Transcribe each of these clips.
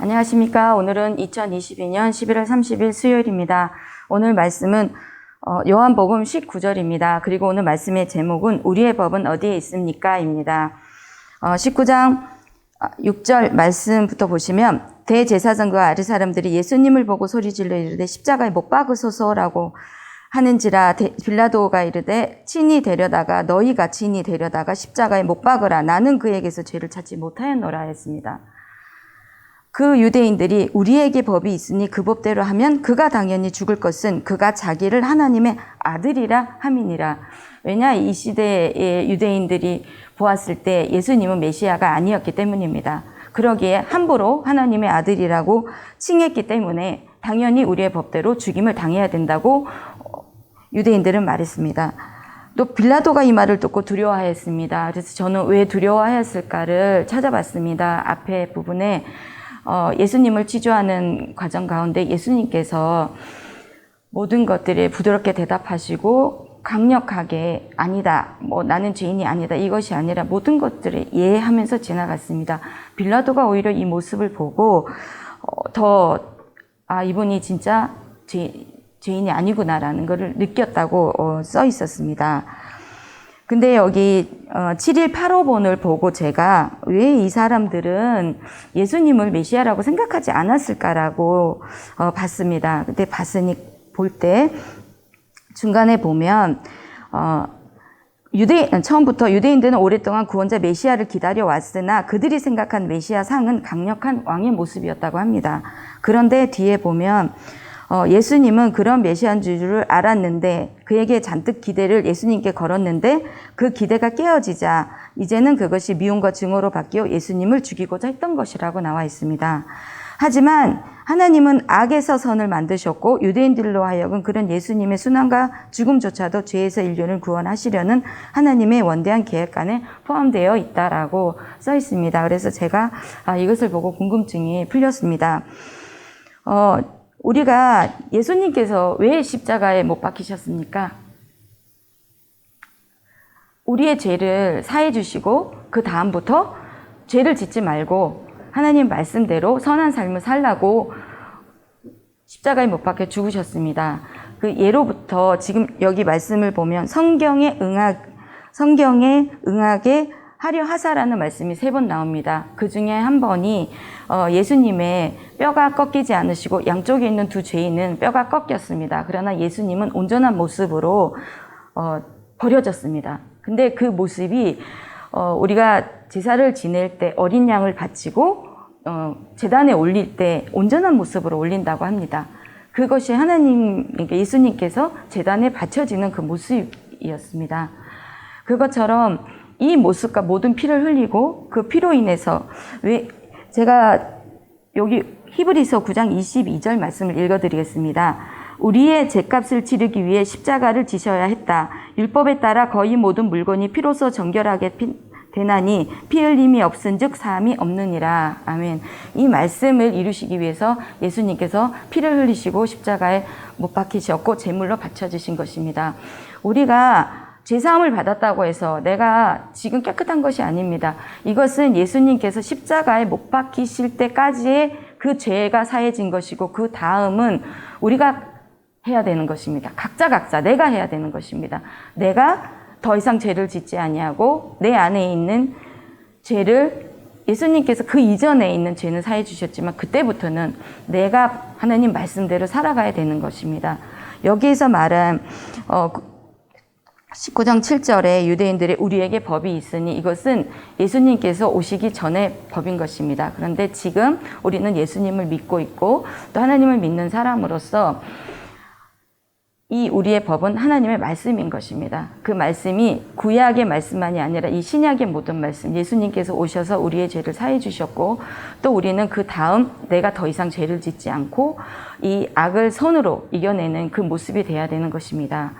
안녕하십니까. 오늘은 2022년 11월 30일 수요일입니다. 오늘 말씀은 요한복음 19절입니다. 그리고 오늘 말씀의 제목은 우리의 법은 어디에 있습니까? 입니다. 19장 6절 말씀부터 보시면 대제사장과 아리 사람들이 예수님을 보고 소리질러 이르되 십자가에 못 박으소서라고 하는지라. 빌라도가 이르되 너희가 친히 데려다가 십자가에 못 박으라. 나는 그에게서 죄를 찾지 못하였노라 했습니다. 그 유대인들이 우리에게 법이 있으니 그 법대로 하면 그가 당연히 죽을 것은 그가 자기를 하나님의 아들이라 함이니라. 왜냐, 이 시대의 유대인들이 보았을 때 예수님은 메시아가 아니었기 때문입니다. 그러기에 함부로 하나님의 아들이라고 칭했기 때문에 당연히 우리의 법대로 죽임을 당해야 된다고 유대인들은 말했습니다. 또 빌라도가 이 말을 듣고 두려워하였습니다. 그래서 저는 왜 두려워하였을까를 찾아봤습니다. 앞에 부분에 예수님을 치조하는 과정 가운데 예수님께서 모든 것들에 부드럽게 대답하시고 강력하게 아니다, 나는 죄인이 아니다, 이것이 아니라 모든 것들을 예하면서 지나갔습니다. 빌라도가 오히려 이 모습을 보고 이분이 진짜 죄인이 아니구나라는 것을 느꼈다고 써 있었습니다. 근데 여기 7185번을 보고 제가 왜 이 사람들은 예수님을 메시아라고 생각하지 않았을까라고 봤습니다. 그때 볼 때 중간에 보면 처음부터 유대인들은 오랫동안 구원자 메시아를 기다려왔으나 그들이 생각한 메시아 상은 강력한 왕의 모습이었다고 합니다. 그런데 뒤에 보면 예수님은 그런 메시아인 줄을 알았는데 그에게 잔뜩 기대를 예수님께 걸었는데 그 기대가 깨어지자 이제는 그것이 미움과 증오로 바뀌어 예수님을 죽이고자 했던 것이라고 나와 있습니다. 하지만 하나님은 악에서 선을 만드셨고 유대인들로 하여금 그런 예수님의 순환과 죽음조차도 죄에서 인류를 구원하시려는 하나님의 원대한 계획 안에 포함되어 있다라고 써 있습니다. 그래서 제가 이것을 보고 궁금증이 풀렸습니다. 우리가 예수님께서 왜 십자가에 못 박히셨습니까? 우리의 죄를 사해 주시고 그 다음부터 죄를 짓지 말고 하나님 말씀대로 선한 삶을 살라고 십자가에 못 박혀 죽으셨습니다. 그 예로부터 지금 여기 말씀을 보면 성경에 응하게 하려 하사라는 말씀이 3번 나옵니다. 그 중에 한 번이 예수님의 뼈가 꺾이지 않으시고 양쪽에 있는 두 죄인은 뼈가 꺾였습니다. 그러나 예수님은 온전한 모습으로 버려졌습니다. 근데 그 모습이 우리가 제사를 지낼 때 어린 양을 바치고 제단에 올릴 때 온전한 모습으로 올린다고 합니다. 그것이 예수님께서 제단에 바쳐지는 그 모습이었습니다. 그것처럼 이 모습과 모든 피를 흘리고 그 피로 인해서 제가 여기 히브리서 9장 22절 말씀을 읽어드리겠습니다. 우리의 죄값을 치르기 위해 십자가를 지셔야 했다. 율법에 따라 거의 모든 물건이 피로써 정결하게 되나니 피 흘림이 없은즉 사함이 없느니라. 아멘. 이 말씀을 이루시기 위해서 예수님께서 피를 흘리시고 십자가에 못 박히셨고 제물로 바쳐주신 것입니다. 우리가 죄사함을 받았다고 해서 내가 지금 깨끗한 것이 아닙니다. 이것은 예수님께서 십자가에 못 박히실 때까지의 그 죄가 사해진 것이고 그 다음은 우리가 해야 되는 것입니다. 각자 내가 해야 되는 것입니다. 내가 더 이상 죄를 짓지 아니하고 내 안에 있는 죄를 예수님께서 그 이전에 있는 죄는 사해 주셨지만 그때부터는 내가 하나님 말씀대로 살아가야 되는 것입니다. 여기에서 말한 19장 7절에 유대인들의 우리에게 법이 있으니 이것은 예수님께서 오시기 전에 법인 것입니다. 그런데 지금 우리는 예수님을 믿고 있고 또 하나님을 믿는 사람으로서 이 우리의 법은 하나님의 말씀인 것입니다. 그 말씀이 구약의 말씀만이 아니라 이 신약의 모든 말씀, 예수님께서 오셔서 우리의 죄를 사해 주셨고 또 우리는 그 다음 내가 더 이상 죄를 짓지 않고 이 악을 선으로 이겨내는 그 모습이 돼야 되는 것입니다.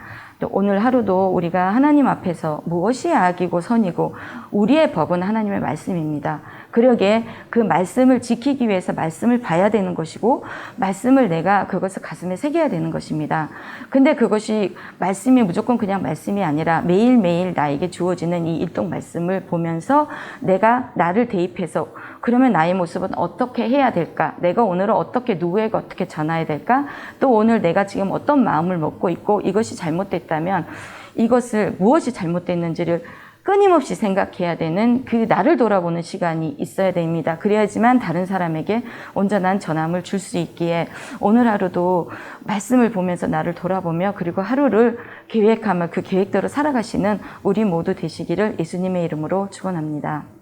오늘 하루도 우리가 하나님 앞에서 무엇이 악이고 선이고 우리의 법은 하나님의 말씀입니다. 그러기에 그 말씀을 지키기 위해서 말씀을 봐야 되는 것이고 말씀을 내가 그것을 가슴에 새겨야 되는 것입니다. 근데 그것이 말씀이 무조건 그냥 말씀이 아니라 매일매일 나에게 주어지는 이 일동 말씀을 보면서 내가 나를 대입해서 그러면 나의 모습은 어떻게 해야 될까? 내가 오늘은 어떻게 누구에게 어떻게 전해야 될까? 또 오늘 내가 지금 어떤 마음을 먹고 있고 이것이 잘못됐다면 이것을 무엇이 잘못됐는지를 끊임없이 생각해야 되는 그 나를 돌아보는 시간이 있어야 됩니다. 그래야지만 다른 사람에게 온전한 전함을 줄 수 있기에 오늘 하루도 말씀을 보면서 나를 돌아보며 그리고 하루를 계획하며 그 계획대로 살아가시는 우리 모두 되시기를 예수님의 이름으로 축원합니다.